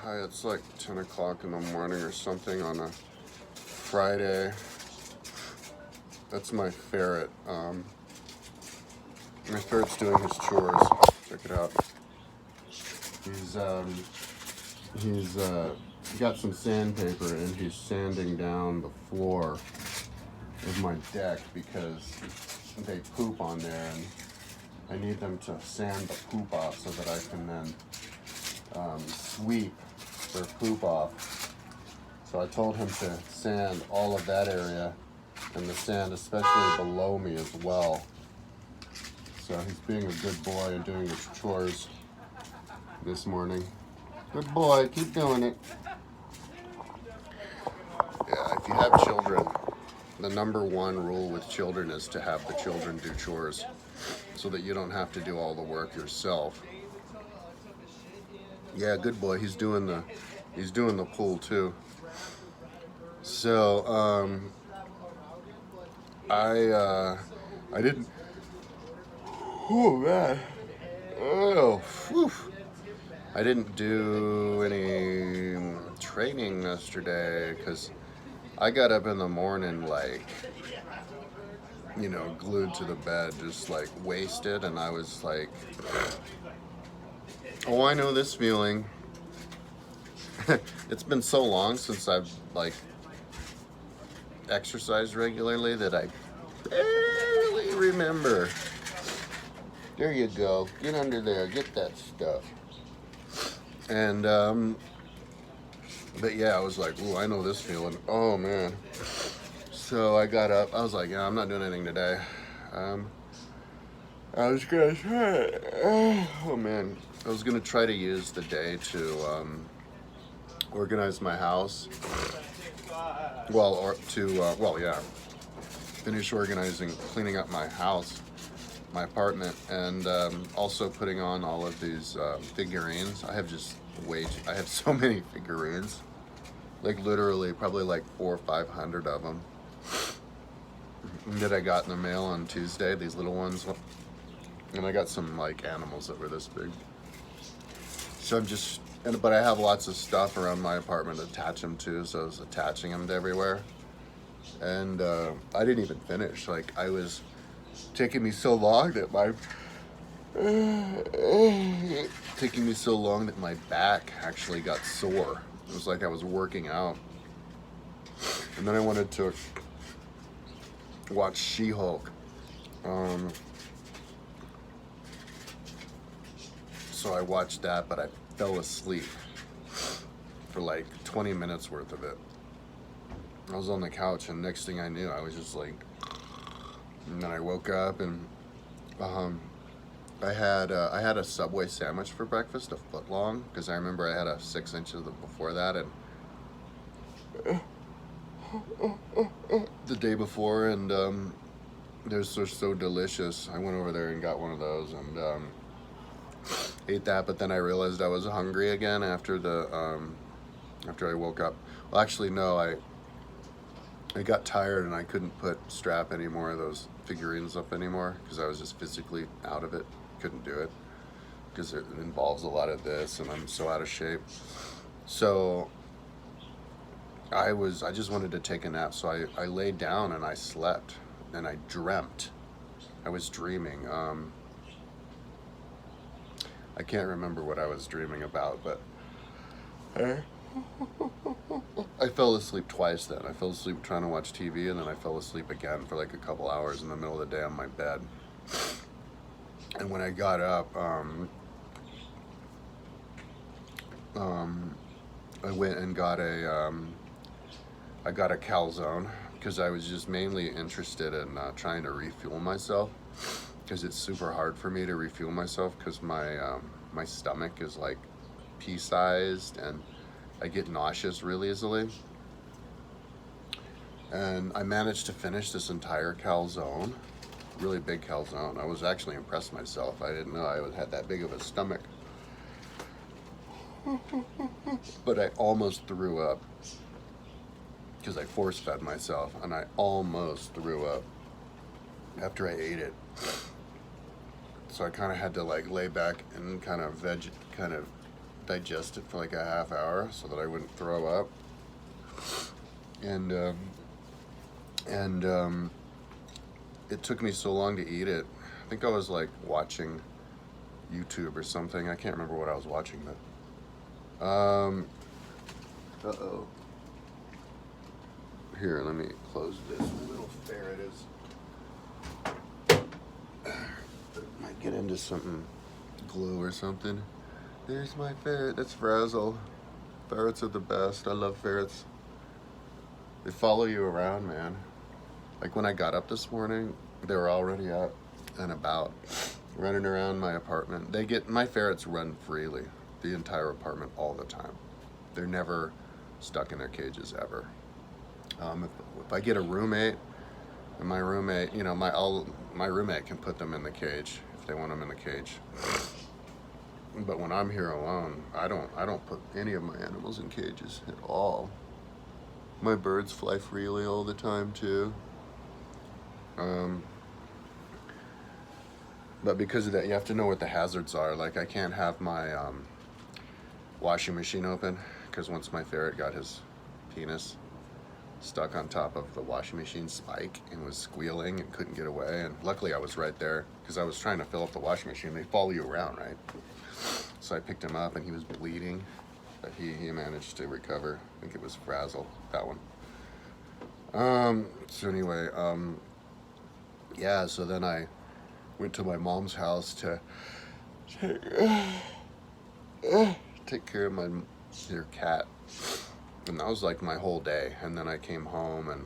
It's like 10 o'clock in the morning or something on a Friday. That's my ferret. My ferret's doing his chores. Check it out. He's got some sandpaper and he's sanding down the floor of my deck because they poop on there, and I need them to sand the poop off so that I can then sweep their poop off. So I told him to sand all of that area and the sand especially below me as well. So he's being a good boy and doing his chores this morning. Good boy, keep doing it. Yeah, if you have children, the number one rule with children is to have the children do chores so that you don't have to do all the work yourself. Yeah, good boy. He's doing the pool too. So I didn't. Oh man. Oh, whew. I didn't do any training yesterday because I got up in the morning glued to the bed, just like wasted, and I was like, oh, I know this feeling. It's been so long since I've exercised regularly that I barely remember. There you go. Get under there. Get that stuff. And but yeah, I was like, ooh, I know this feeling. Oh man. So I got up. I was like, yeah, I'm not doing anything today. I was gonna try. Oh man, I was gonna try to use the day to organize my house. Finish organizing, cleaning up my house, my apartment, and also putting on all of these figurines. I have so many figurines, like literally probably like 400 or 500 of them that I got in the mail on Tuesday. These little ones, and I got some like animals that were this big. So but I have lots of stuff around my apartment to attach them to, so I was attaching them to everywhere. And I didn't even finish. Like, I was taking me so long that my back actually got sore. It was like I was working out. And then I wanted to watch She-Hulk. So I watched that, but I fell asleep for like 20 minutes worth of it. I was on the couch, and next thing I knew, I was just like, and then I woke up, and I had a Subway sandwich for breakfast, a foot long, because I remember I had a 6 inches before that, and the day before, and they're so delicious. I went over there and got one of those, and ate that. But then I realized I was hungry again after I woke up. Well, actually, no, I got tired and I couldn't strap any more of those figurines up anymore because I was just physically out of it. Couldn't do it because it involves a lot of this, and I'm so out of shape. So I just wanted to take a nap, so I laid down and I slept, and I dreamt. I was dreaming. I can't remember what I was dreaming about, but I fell asleep twice then. I fell asleep trying to watch TV, and then I fell asleep again for like a couple hours in the middle of the day on my bed. And when I got up, I went and got a calzone because I was just mainly interested in trying to refuel myself, because it's super hard for me to refuel myself because my stomach is like pea-sized and I get nauseous really easily. And I managed to finish this entire calzone, really big calzone. I was actually impressed myself. I didn't know I had that big of a stomach. But I almost threw up because I force-fed myself, and I almost threw up after I ate it. So I kind of had to like lay back and kind of digest it for like a half hour so that I wouldn't throw up. And it took me so long to eat it. I think I was like watching YouTube or something. I can't remember what I was watching, but uh-oh. Here, let me close this. Little ferret is might get into something, glue or something. There's my ferret. That's Frazzle. Ferrets are the best. I love ferrets. They follow you around, man. Like when I got up this morning, they were already up and about, running around my apartment. My ferrets run freely, the entire apartment all the time. They're never stuck in their cages ever. If I get a roommate, and my roommate, you know, my roommate can put them in the cage if they want them in the cage. But when I'm here alone, I don't put any of my animals in cages at all. My birds fly freely all the time too. But because of that, you have to know what the hazards are. Like I can't have my washing machine open because once my ferret got his penis stuck on top of the washing machine spike and was squealing and couldn't get away. And luckily I was right there because I was trying to fill up the washing machine. They follow you around, right? So I picked him up and he was bleeding, but he managed to recover. I think it was Frazzle, that one. So anyway, yeah, so then I went to my mom's house to take care of her cat. And that was like my whole day. And then I came home and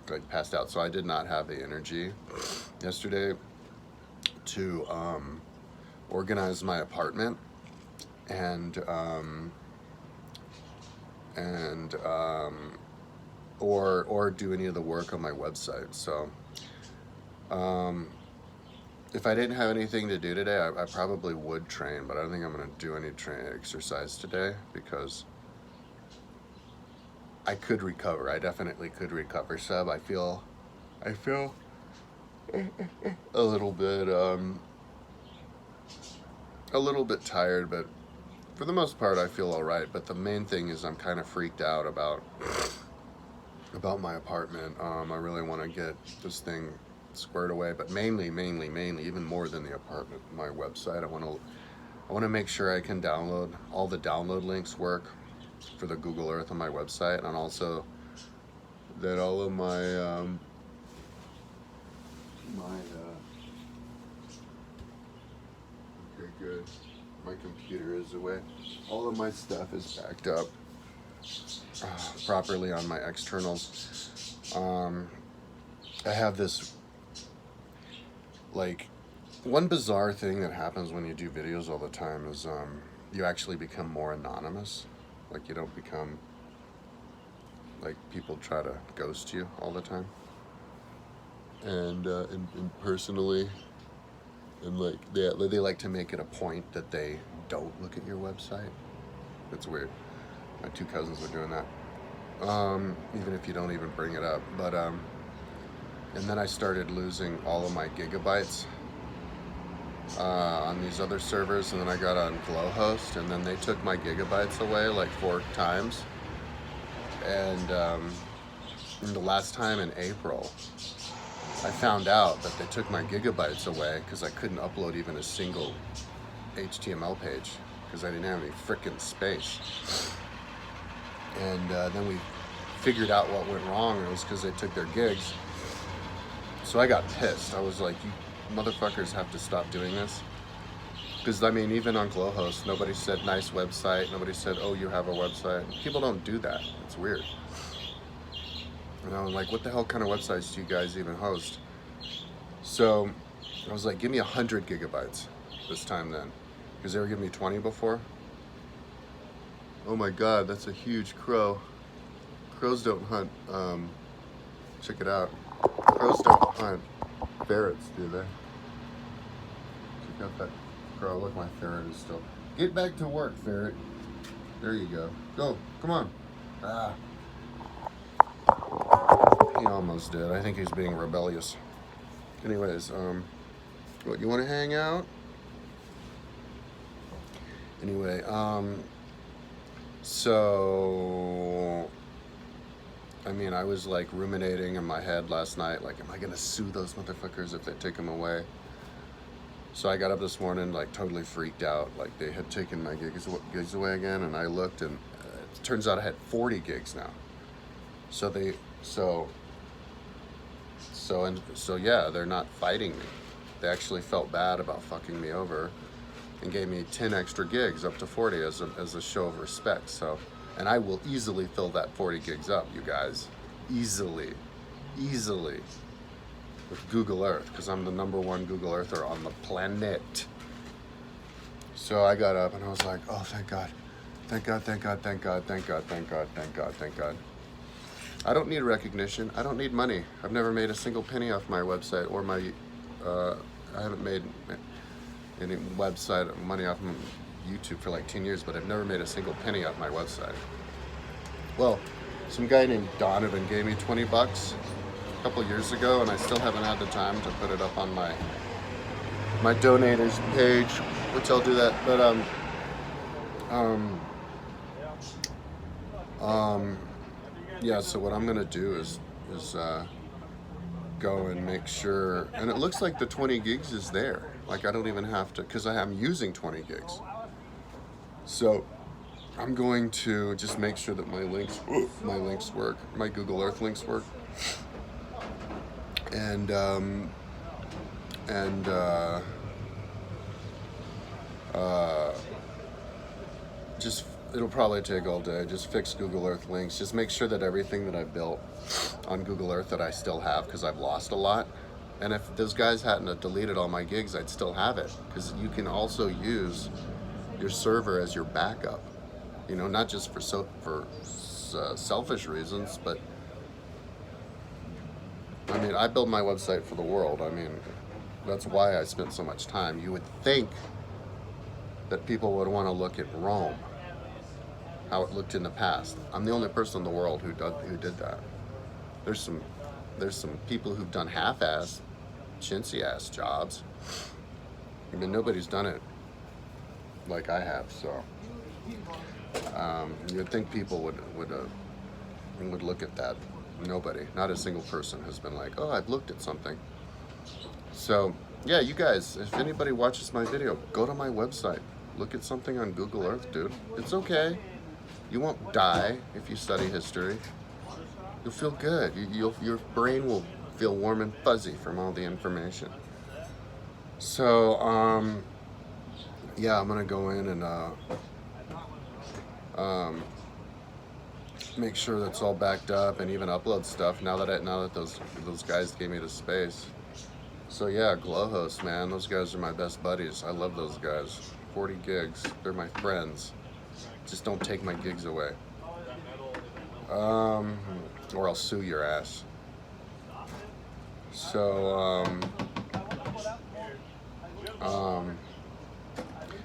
I passed out. So I did not have the energy yesterday to organize my apartment or do any of the work on my website. So if I didn't have anything to do today, I probably would train, but I don't think I'm going to do any exercise today because I could recover. I definitely could recover, Seb. I feel a little bit tired, but for the most part I feel all right. But the main thing is I'm kind of freaked out about my apartment. I really want to get this thing squared away, but mainly, even more than the apartment, my website. I want to make sure I can download all the download links work for the Google Earth on my website, and also that all of my okay, good. My computer is away. All of my stuff is backed up properly on my externals. I have this, like, one bizarre thing that happens when you do videos all the time is you actually become more anonymous. Like, you don't become, like, people try to ghost you all the time. And personally, and like they like to make it a point that they don't look at your website. It's weird. My two cousins were doing that. Even if you don't even bring it up. But and then I started losing all of my gigabytes on these other servers, and then I got on Bluehost, and then they took my gigabytes away like 4 times. And the last time in April, I found out that they took my gigabytes away because I couldn't upload even a single HTML page because I didn't have any frickin' space. And then we figured out what went wrong. It was because they took their gigs. So I got pissed. I was like, you motherfuckers have to stop doing this. Because, I mean, even on Bluehost, nobody said nice website. Nobody said, oh, you have a website. People don't do that. It's weird. And I was like, what the hell kind of websites do you guys even host? So I was like, give me 100 gigabytes this time then. Because they were giving me 20 before. Oh my God, that's a huge crow. Crows don't hunt. Check it out. Crows don't hunt ferrets, do they? Check out that crow. Look, my ferret is still. Get back to work, ferret. There you go. Go. Come on. Ah. He almost did. I think he's being rebellious. Anyways, what, you want to hang out? Anyway, so I mean, I was like ruminating in my head last night, like, am I gonna sue those motherfuckers if they take them away? So I got up this morning like totally freaked out, like they had taken my gigs away again, and I looked, and it turns out I had 40 gigs now. So yeah, they're not fighting me. They actually felt bad about fucking me over and gave me 10 extra gigs up to 40 as a show of respect. So, and I will easily fill that 40 gigs up, you guys. Easily with Google Earth, because I'm the #1 Google Earther on the planet. So I got up and I was like, oh, thank God. Thank God, thank God, thank God, thank God, thank God, thank God, thank God. I don't need recognition. I don't need money. I've never made a single penny off my website or my, I haven't made any website money off of YouTube for like 10 years, but I've never made a single penny off my website. Well, some guy named Donovan gave me 20 bucks a couple years ago, and I still haven't had the time to put it up on my donators page, which I'll do that. But yeah, so what I'm gonna do is go and make sure, and it looks like the 20 gigs is there. Like I don't even have to, because I am using 20 gigs. So I'm going to just make sure that my links work, my Google Earth links work, and just, it'll probably take all day. Just fix Google Earth links. Just make sure that everything that I built on Google Earth that I still have, because I've lost a lot. And if those guys hadn't deleted all my gigs, I'd still have it, because you can also use your server as your backup. You know, not just for selfish reasons, but I mean, I build my website for the world. I mean, that's why I spent so much time. You would think that people would want to look at Rome, how it looked in the past. I'm the only person in the world who did that. There's some people who've done half-ass, chintzy-ass jobs. I mean, nobody's done it like I have. So you'd think people would look at that. Nobody, not a single person has been like, oh, I've looked at something. So yeah, you guys, if anybody watches my video, go to my website, look at something on Google Earth, dude. It's okay. You won't die if you study history. You'll feel good. Your brain will feel warm and fuzzy from all the information. So yeah, I'm gonna go in and make sure that's all backed up, and even upload stuff now that those guys gave me the space. So yeah, Glowhost, man, those guys are my best buddies. I love those guys. 40 gigs, they're my friends. Just don't take my gigs away, or I'll sue your ass. So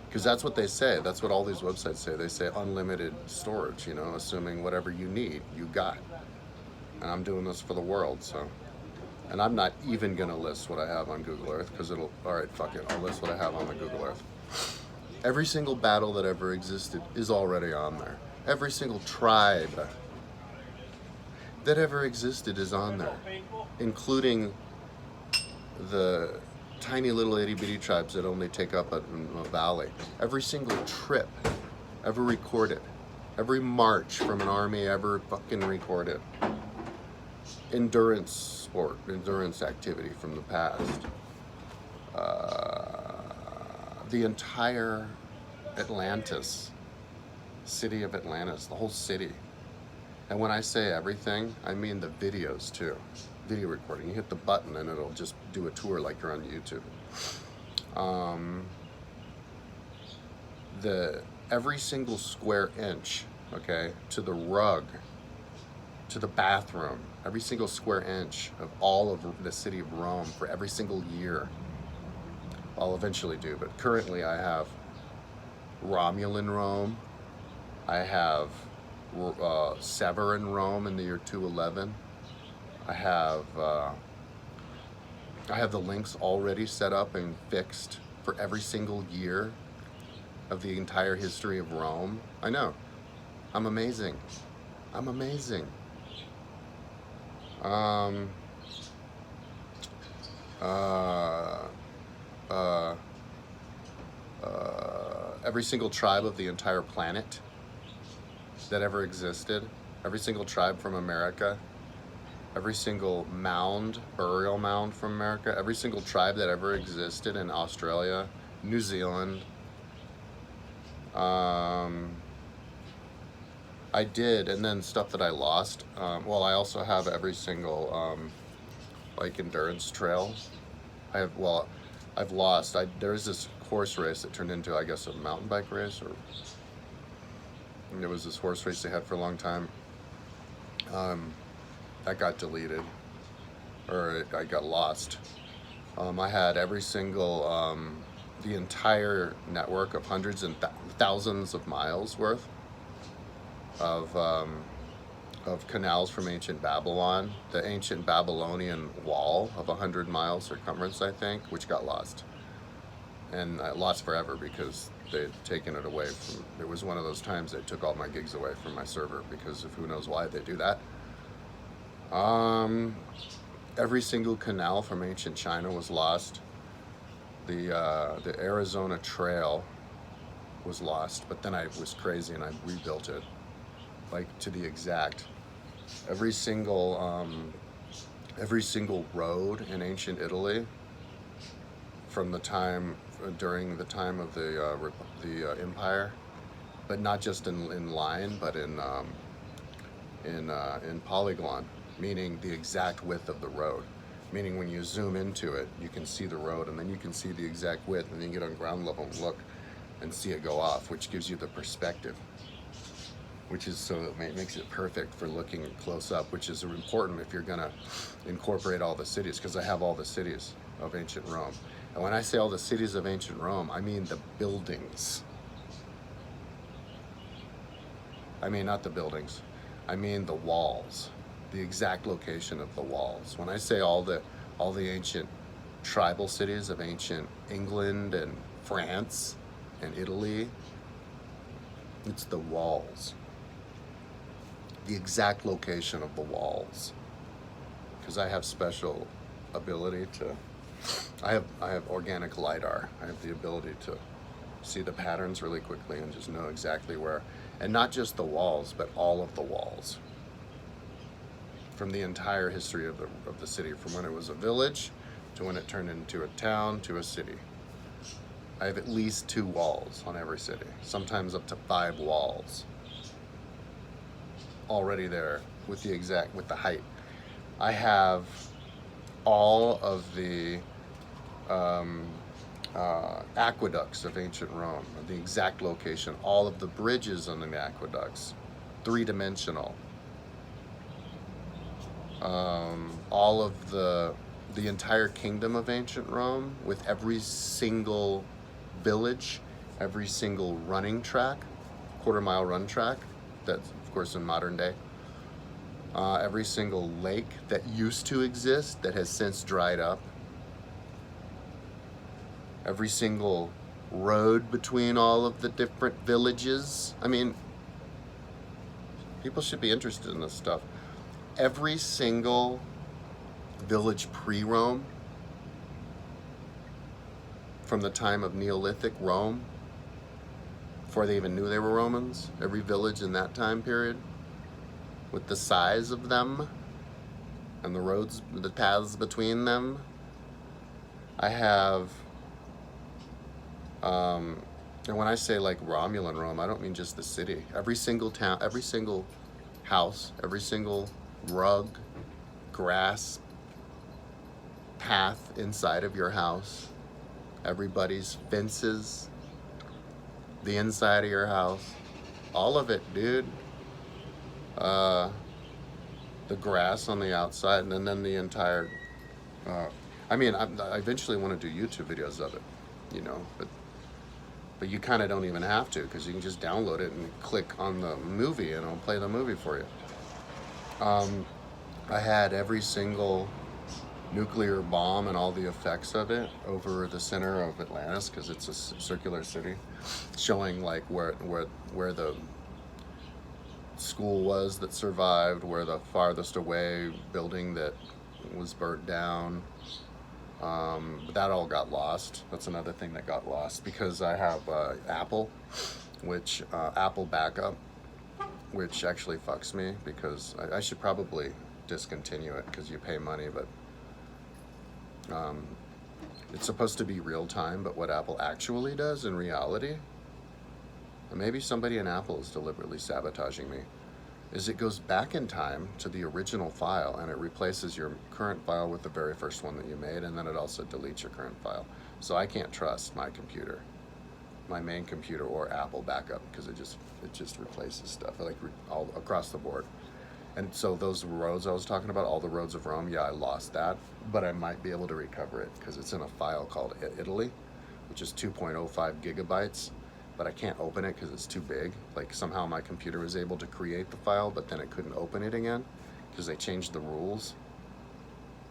because that's what they say. That's what all these websites say. They say unlimited storage, you know, assuming whatever you need, you got. And I'm doing this for the world, so. And I'm not even gonna list what I have on Google Earth, because all right, fuck it, I'll list what I have on the Google Earth. Every single battle that ever existed is already on there. Every single tribe that ever existed is on there, including the tiny little itty-bitty tribes that only take up a valley. Every single trip ever recorded, every march from an army ever fucking recorded, endurance sport, endurance activity from the past, the entire Atlantis, city of Atlantis, the whole city. And when I say everything, I mean the videos too. Video recording. You hit the button and it'll just do a tour like you're on YouTube. Every single square inch, okay, to the rug, to the bathroom, every single square inch of all of the city of Rome for every single year. I'll eventually do, but currently I have Romulan Rome. I have Severan Rome in the year 211. I have the links already set up and fixed for every single year of the entire history of Rome. I know. I'm amazing. I'm amazing. Um, uh, uh, every single tribe of the entire planet that ever existed, every single tribe from America, every single mound, burial mound from America, every single tribe that ever existed in Australia, New Zealand. I did, and then stuff that I lost. Well, I also have every single like endurance trail. I've lost. There's this horse race that turned into, I guess, a mountain bike race, or there was this horse race they had for a long time. That got deleted, or I got lost. I had every single, the entire network of hundreds and thousands of miles worth of canals from ancient Babylon, the ancient Babylonian wall of 100 miles circumference, I think, which got lost. And lost forever because they had taken it away from, it was one of those times they took all my gigs away from my server because of who knows why they do that. Every single canal from ancient China was lost. The Arizona Trail was lost, but then I was crazy and I rebuilt it, like to the exact. Every single road in ancient Italy, from the time during the time of the empire, but not just in line, but in polygon, meaning the exact width of the road. Meaning when you zoom into it, you can see the road, and then you can see the exact width, and then you get on ground level and look and see it go off, which gives you the perspective, which is so it makes it perfect for looking close up, which is important if you're gonna incorporate all the cities, because I have all the cities of ancient Rome. And when I say all the cities of ancient Rome, I mean the buildings. I mean not the buildings, I mean the walls, the exact location of the walls. When I say all the ancient tribal cities of ancient England and France and Italy, it's the walls. The exact location of the walls. Because I have special ability to, I have organic LiDAR. I have the ability to see the patterns really quickly and just know exactly where. And not just the walls, but all of the walls. From the entire history of the city, from when it was a village to when it turned into a town to a city. I have at least 2 walls on every city, sometimes up to 5 walls already there with the height. I have all of the aqueducts of ancient Rome, the exact location, all of the bridges on the aqueducts, 3-dimensional. All of the entire kingdom of ancient Rome, with every single village, every single running track, quarter-mile run track, that's of course in modern day, every single lake that used to exist that has since dried up, every single road between all of the different villages. I mean, people should be interested in this stuff. Every single village pre-Rome, from the time of Neolithic Rome, before they even knew they were Romans, every village in that time period, with the size of them and the roads, the paths between them. I have, and when I say like Romulan Rome, I don't mean just the city. Every single town, every single house, every single rug, grass, path inside of your house, everybody's fences, the inside of your house, all of it, dude. The grass on the outside, and then the entire, I mean, I eventually want to do YouTube videos of it, you know, but you kind of don't even have to, because you can just download it and click on the movie and it'll play the movie for you. I had every single nuclear bomb and all the effects of it over the center of Atlantis, because it's a circular city, showing like where the school was that survived, where the farthest away building that was burnt down. But that all got lost. That's another thing that got lost, because I have Apple, which Apple backup, which actually fucks me, because I should probably discontinue it because you pay money, but it's supposed to be real time. But what Apple actually does in reality, and maybe somebody in Apple is deliberately sabotaging me, is it goes back in time to the original file and it replaces your current file with the very first one that you made, and then it also deletes your current file. So I can't trust my computer, my main computer, or Apple backup, because it just replaces stuff like all across the board. And so those roads I was talking about, all the roads of Rome, yeah, I lost that, but I might be able to recover it because it's in a file called Italy, which is 2.05 gigabytes. But I can't open it because it's too big. Like somehow my computer was able to create the file, but then it couldn't open it again because they changed the rules.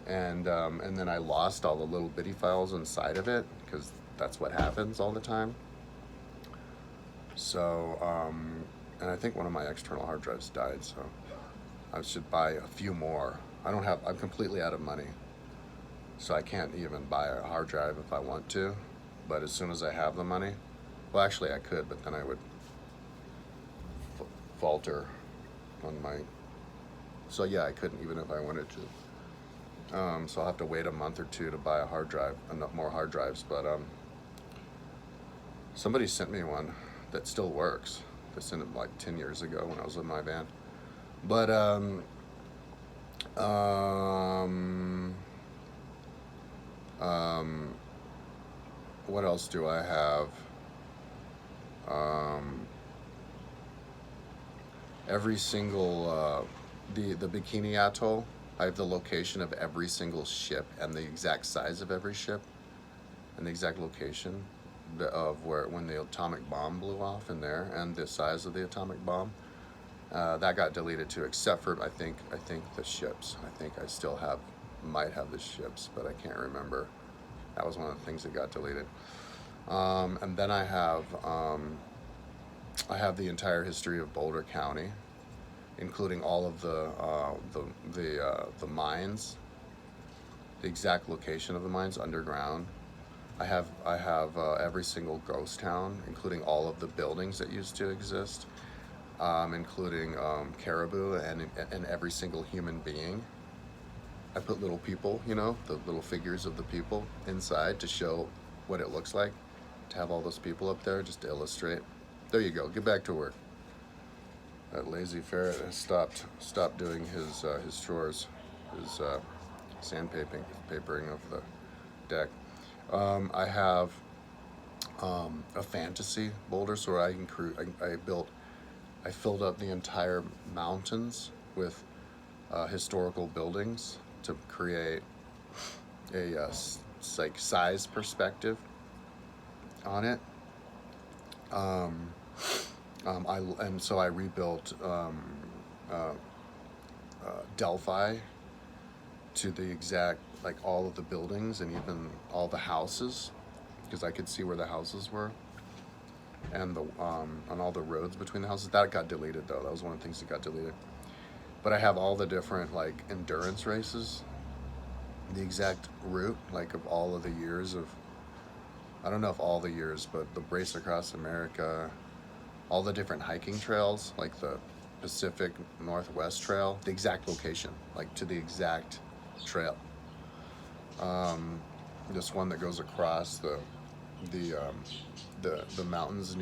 And then I lost all the little bitty files inside of it, because that's what happens all the time. So, and I think one of my external hard drives died, so I should buy a few more. I'm completely out of money, so I can't even buy a hard drive if I want to. But as soon as I have the money, well, actually I could, but then I would falter on my, so yeah, I couldn't even if I wanted to. So I'll have to wait a month or two to buy a hard drive, enough more hard drives. But somebody sent me one that still works. They sent it like 10 years ago when I was in my van. But what else do I have? Every single the Bikini Atoll, I have the location of every single ship and the exact size of every ship and the exact location of where, when the atomic bomb blew off in there, and the size of the atomic bomb. That got deleted too, except for I think the ships. I think I still might have the ships, but I can't remember. That was one of the things that got deleted. And then I have the entire history of Boulder County, including all of the mines, the exact location of the mines underground. I have every single ghost town, including all of the buildings that used to exist, including Caribou and every single human being. I put little people, the little figures of the people inside to show what it looks like to have all those people up there, just to illustrate. There you go. Get back to work. That lazy ferret has stopped doing his chores, his papering of the deck. I have a fantasy boulder, so I filled up the entire mountains with historical buildings to create a like size perspective on it. So I rebuilt Delphi to the exact, like all of the buildings and even all the houses, because I could see where the houses were, and on all the roads between the houses. That got deleted though. That was one of the things that got deleted. But I have all the different like endurance races, the exact route, like of all of the years of, I don't know if all the years, but the Race Across America, all the different hiking trails, like the Pacific Northwest Trail, the exact location, like to the exact trail. This one that goes across the mountains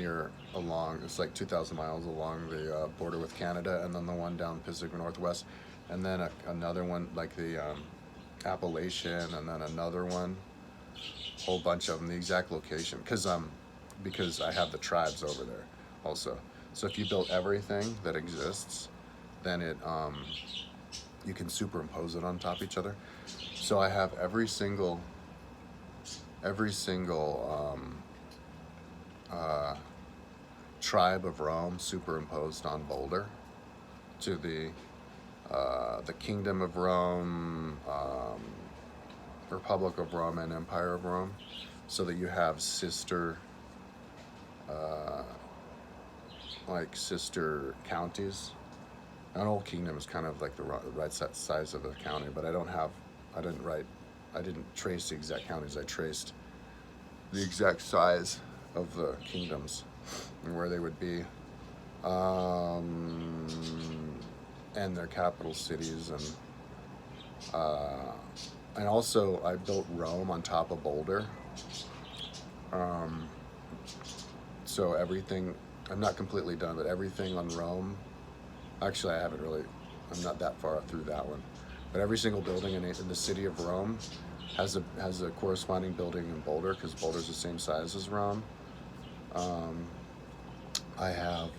along, it's like 2,000 miles along the border with Canada, and then the one down Pacific Northwest, and then another one like the Appalachian, and then another one, whole bunch of them, the exact location, because I have the tribes over there also. So if you build everything that exists, then you can superimpose it on top of each other. So I have every single tribe of Rome superimposed on Boulder, to the kingdom of Rome, Republic of Rome and Empire of Rome, so that you have sister, uh, like sister counties. An old kingdom is kind of like the right size of a county, but I didn't trace the exact counties. I traced the exact size of the kingdoms and where they would be, um, and their capital cities, and also I built Rome on top of Boulder. Um, so everything, I'm not completely done, but everything on Rome, actually I haven't really, I'm not that far through that one, but every single building in the city of Rome has a corresponding building in Boulder, because Boulder's the same size as Rome. Um, I have,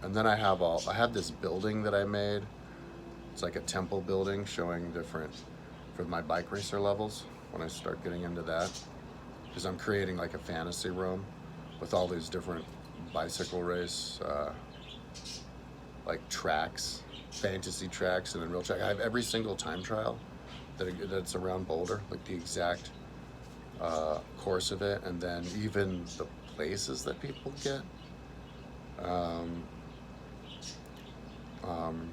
and then I have this building that I made. It's like a temple building showing different, for my bike racer levels, when I start getting into that. Because I'm creating like a fantasy room with all these different bicycle race, like tracks, fantasy tracks, and then real track. I have every single time trial that's around Boulder, like the exact course of it, and then even the places that people get. Um, um,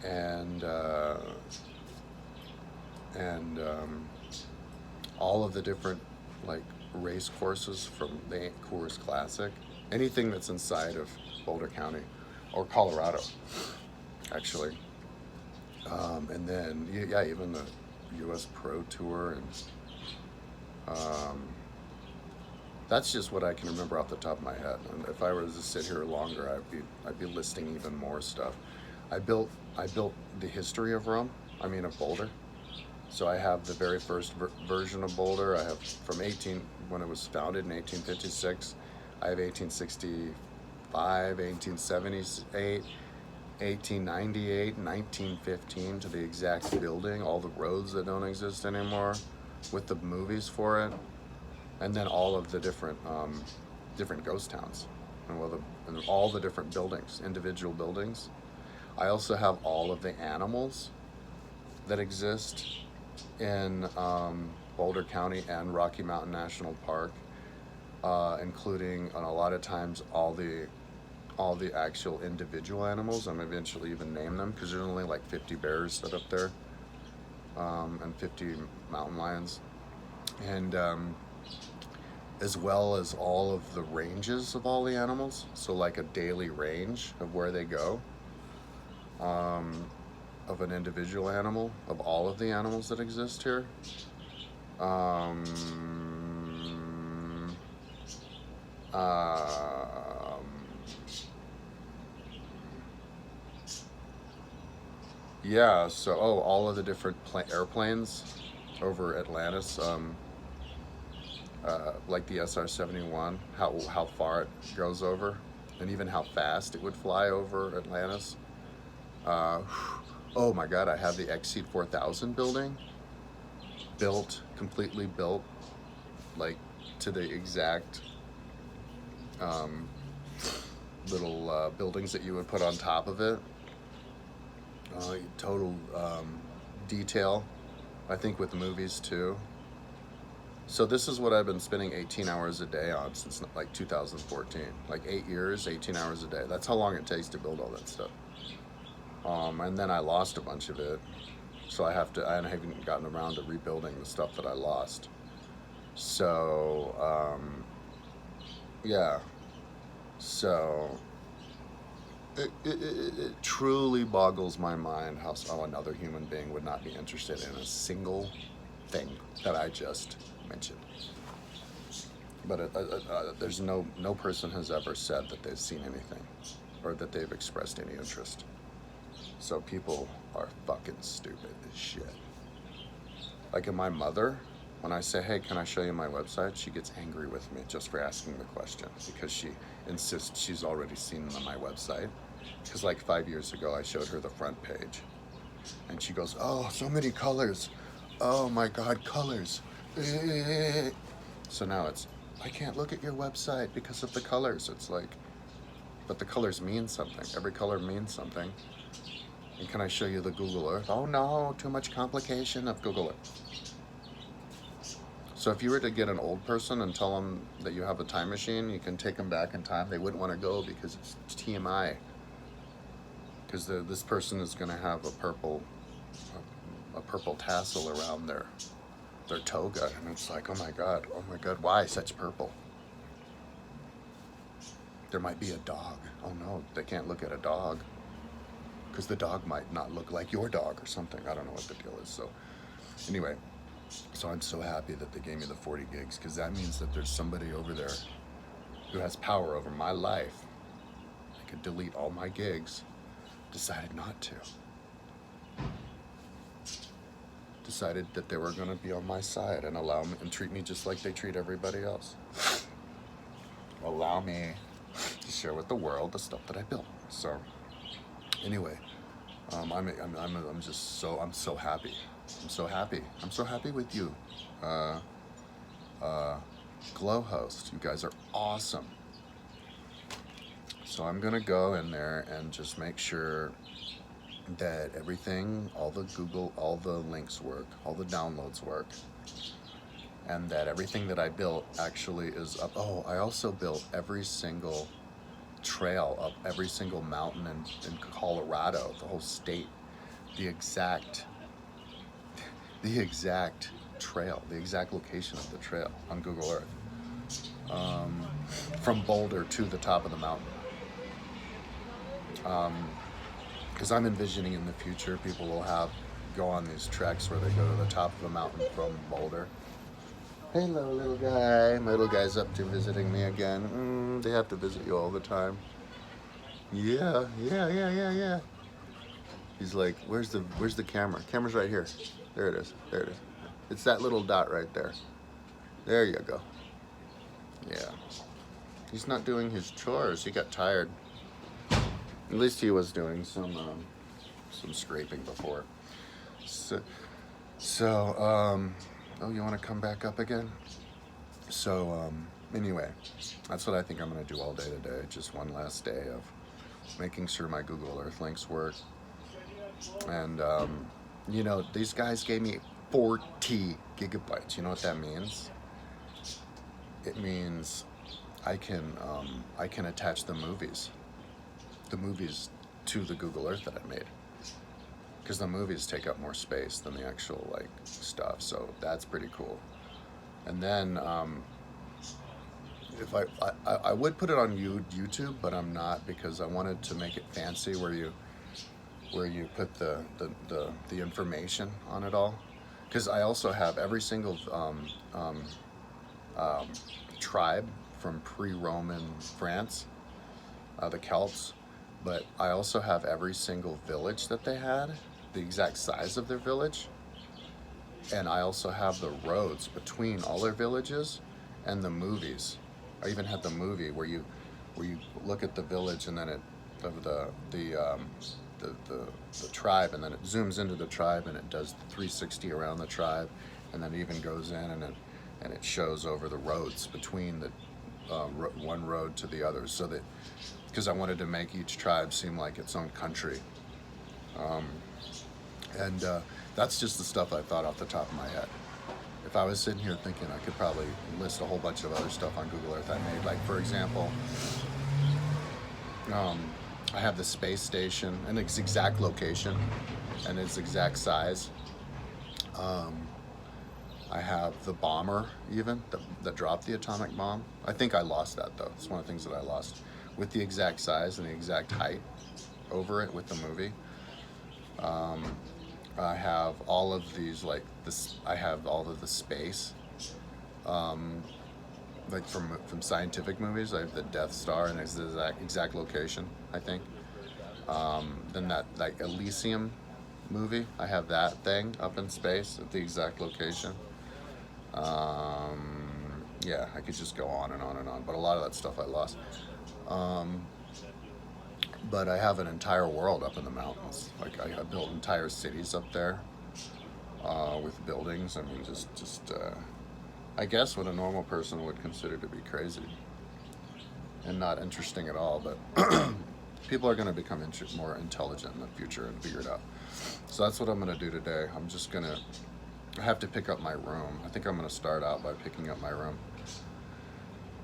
and all of the different like race courses from the Coors Classic, anything that's inside of Boulder County or Colorado, actually. And then yeah, even the U.S. Pro Tour, and that's just what I can remember off the top of my head. And if I were to sit here longer, I'd be listing even more stuff. I built the history of Rome. I mean of Boulder. So I have the very first version of Boulder. I have from when it was founded in 1856. I have 1865, 1878, 1898, 1915 to the exact building. All the roads that don't exist anymore, with the movies for it, and then all of the different ghost towns, and all the different buildings, individual buildings. I also have all of the animals that exist in Boulder County and Rocky Mountain National Park, including, and a lot of times, all the actual individual animals. I'm eventually even name them, because there's only like 50 bears set up there, and 50 mountain lions, and as well as all of the ranges of all the animals. So like a daily range of where they go, of an individual animal, of all of the animals that exist here. Um, yeah, so, all of the different airplanes over Atlantis, like the SR-71, how far it goes over, and even how fast it would fly over Atlantis. Oh my God, I have the Exceed 4000 building completely built, like to the exact little buildings that you would put on top of it. Total detail, I think, with movies too. So this is what I've been spending 18 hours a day on since like 2014, like 8 years, 18 hours a day. That's how long it takes to build all that stuff. And then I lost a bunch of it, so I haven't gotten around to rebuilding the stuff that I lost. So, yeah, so it truly boggles my mind how another human being would not be interested in a single thing that I just mentioned. But there's no person has ever said that they've seen anything, or that they've expressed any interest. So people are fucking stupid as shit. Like in my mother, when I say, hey, can I show you my website? She gets angry with me just for asking the question, because she insists she's already seen my website. Because like 5 years ago, I showed her the front page. And she goes, oh, so many colors. Oh my God, colors. So now I can't look at your website because of the colors. It's like, but the colors mean something. Every color means something. And can I show you the Google Earth? Oh no, too much complication of Google Earth. So if you were to get an old person and tell them that you have a time machine, you can take them back in time, they wouldn't want to go because it's TMI. Because this person is going to have a purple tassel around their toga, and it's like, oh my god, why such purple? There might be a dog. Oh no, they can't look at a dog because the dog might not look like your dog or something. I don't know what the deal is. So anyway, so I'm so happy that they gave me the 40 gigs, because that means that there's somebody over there who has power over my life. I could delete all my gigs. Decided not to. Decided that they were going to be on my side and allow me and treat me just like they treat everybody else. Allow me to share with the world the stuff that I built. So anyway, I'm so happy. I'm so happy with you, Glow host. You guys are awesome. So I'm gonna go in there and just make sure that everything, all the links work, all the downloads work, and that everything that I built actually is up. Oh, I also built every single trail up every single mountain in Colorado, the whole state, the exact trail, the exact location of the trail on Google Earth, from Boulder to the top of the mountain. Because I'm envisioning in the future people will go on these treks where they go to the top of the mountain from Boulder. Hello, little guy. My little guy's up to visiting me again. They have to visit you all the time. Yeah. He's like, where's the camera? Camera's right here. There it is. It's that little dot right there. There you go. Yeah. He's not doing his chores. He got tired. At least he was doing some scraping before. So oh, you want to come back up again? So anyway, that's what I think I'm going to do all day today. Just one last day of making sure my Google Earth links work. And you know, these guys gave me 40 gigabytes. You know what that means? It means I can attach the movies to the Google Earth that I made, because the movies take up more space than the actual like stuff. So that's pretty cool. And then if I would put it on YouTube, but I'm not, because I wanted to make it fancy where you put the information on it all. Because I also have every single tribe from pre-Roman France, the Celts, but I also have every single village that they had, the exact size of their village, and I also have the roads between all their villages and the movies. I even had the movie where you look at the village and then the tribe, and then it zooms into the tribe and it does the 360 around the tribe, and then it even goes in and it shows over the roads between the one road to the other, so that, because I wanted to make each tribe seem like its own country. And that's just the stuff I thought off the top of my head. If I was sitting here thinking, I could probably list a whole bunch of other stuff on Google Earth I made. Like, for example, I have the space station and its exact location and its exact size. I have the bomber, even, that dropped the atomic bomb. I think I lost that, though. It's one of the things that I lost, with the exact size and the exact height over it with the movie. I have all of these, like this. I have all of the space, like from scientific movies. I have the Death Star and its exact location, I think. Then that like Elysium movie, I have that thing up in space at the exact location. Yeah, I could just go on and on and on, but a lot of that stuff I lost. But I have an entire world up in the mountains. Like I built entire cities up there with buildings. I mean, just I guess what a normal person would consider to be crazy and not interesting at all. But People are going to become more intelligent in the future and figure it out. So that's what I'm going to do today. I have to pick up my room. I think I'm going to start out by picking up my room.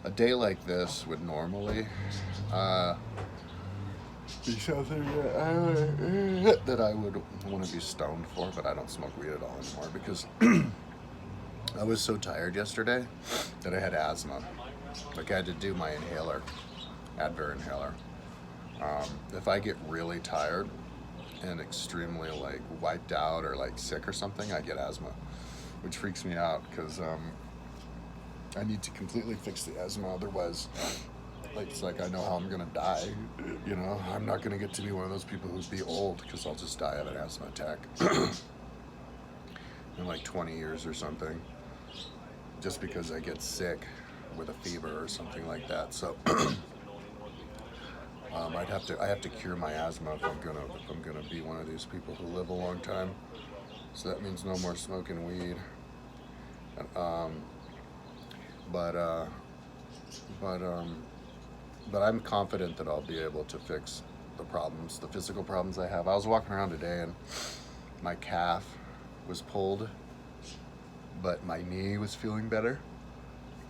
A day like this would normally be something that I would want to be stoned for, but I don't smoke weed at all anymore because I was so tired yesterday that I had asthma. Like I had to do my inhaler, Advair inhaler. If I get really tired and extremely like wiped out or like sick or something, I get asthma, which freaks me out because I need to completely fix the asthma. Otherwise, it's like I know how I'm gonna die. You know, I'm not gonna get to be one of those people who'd be old because I'll just die of an asthma attack in like 20 years or something, just because I get sick with a fever or something like that. So I have to cure my asthma if I'm gonna be one of these people who live a long time. So that means no more smoking weed. Um, but uh, but I'm confident that I'll be able to fix the physical problems I have. I was walking around today and my calf was pulled, but my knee was feeling better.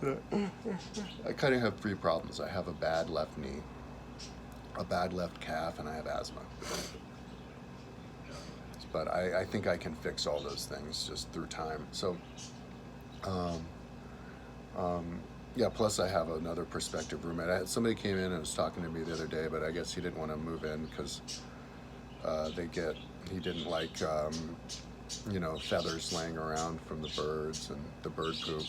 I kind of have three problems. I have a bad left knee, a bad left calf, and I have asthma. But I think I can fix all those things just through time. So, yeah, plus I have another prospective roommate. Somebody came in and was talking to me the other day, but I guess he didn't want to move in because he didn't like, feathers laying around from the birds and the bird poop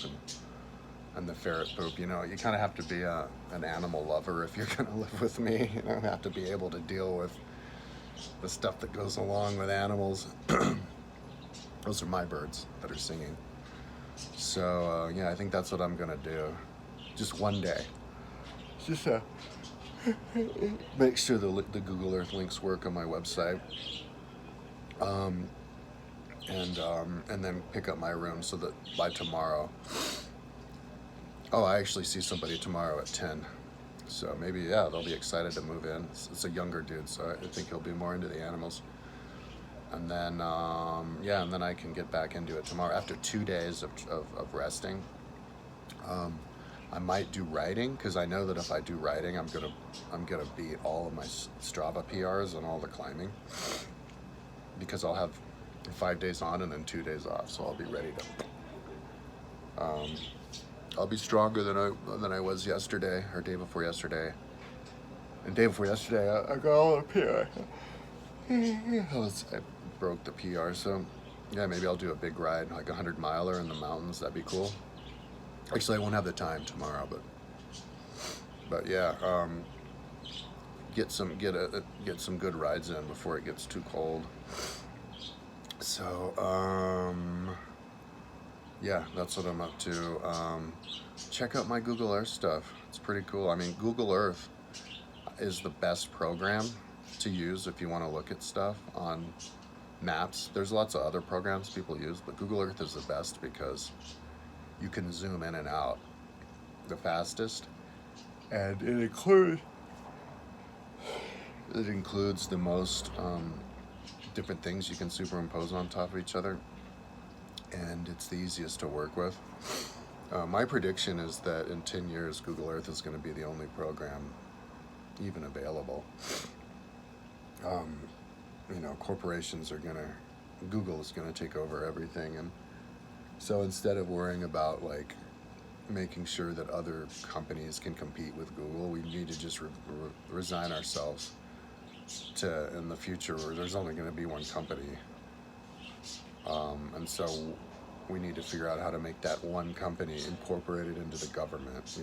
and the ferret poop. You know, you kind of have to be an animal lover if you're going to live with me. You know, have to be able to deal with the stuff that goes along with animals. Those are my birds that are singing. So, yeah, I think that's what I'm going to do. Just one day. Just make sure the Google Earth links work on my website. And then pick up my room so that by tomorrow. Oh, I actually see somebody tomorrow at 10. So maybe, yeah, they'll be excited to move in. It's a younger dude, so I think he'll be more into the animals. And then, and then I can get back into it tomorrow. After 2 days of resting, I might do writing, because I know that if I do writing, I'm gonna beat all of my Strava PRs and all the climbing, because I'll have 5 days on and then 2 days off, so I'll be ready to. I'll be stronger than I was yesterday or day before yesterday. And day before yesterday, I got all the PR. I broke the PR, so yeah, maybe I'll do a big ride, like 100-miler in the mountains. That'd be cool. Actually, I won't have the time tomorrow, but yeah, get some good rides in before it gets too cold. So yeah, that's what I'm up to. Check out my Google Earth stuff. It's pretty cool. I mean, Google Earth is the best program to use if you want to look at stuff on maps. There's lots of other programs people use, but Google Earth is the best because you can zoom in and out the fastest, and it includes the most different things you can superimpose on top of each other, and it's the easiest to work with. My prediction is that in 10 years, Google Earth is going to be the only program even available. Corporations Google is going to take over everything, and so instead of worrying about like making sure that other companies can compete with Google, we need to just resign ourselves to in the future where there's only going to be one company, and so we need to figure out how to make that one company incorporated into the government,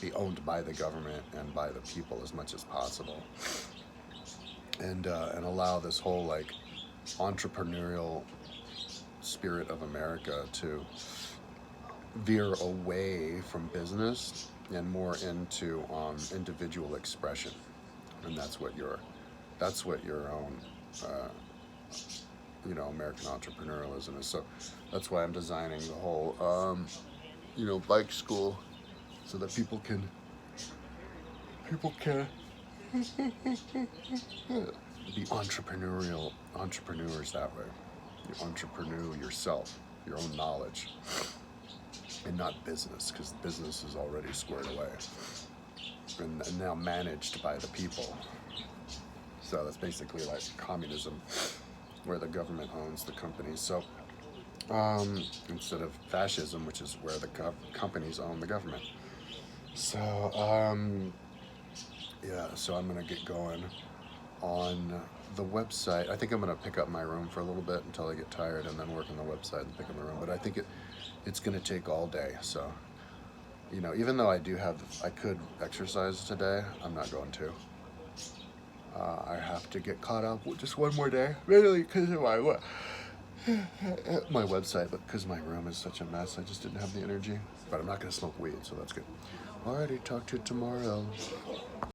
be owned by the government and by the people as much as possible, and allow this whole like entrepreneurial spirit of America to veer away from business and more into individual expression, and that's what your own American entrepreneurialism is. So that's why I'm designing the whole bike school, so that people can Be entrepreneurs that way. You entrepreneur yourself, your own knowledge, and not business, because business is already squared away and now managed by the people. So that's basically like communism, where the government owns the companies. So instead of fascism, which is where the companies own the government. So yeah, so I'm gonna get going on the website. I think I'm gonna pick up my room for a little bit until I get tired, and then work on the website and pick up my room. But I think it's gonna take all day. So even though I could exercise today, I'm not going to. I have to get caught up with just one more day, really, because of my website, but because my room is such a mess, I just didn't have the energy. But I'm not gonna smoke weed, so that's good. Alrighty, talk to you tomorrow.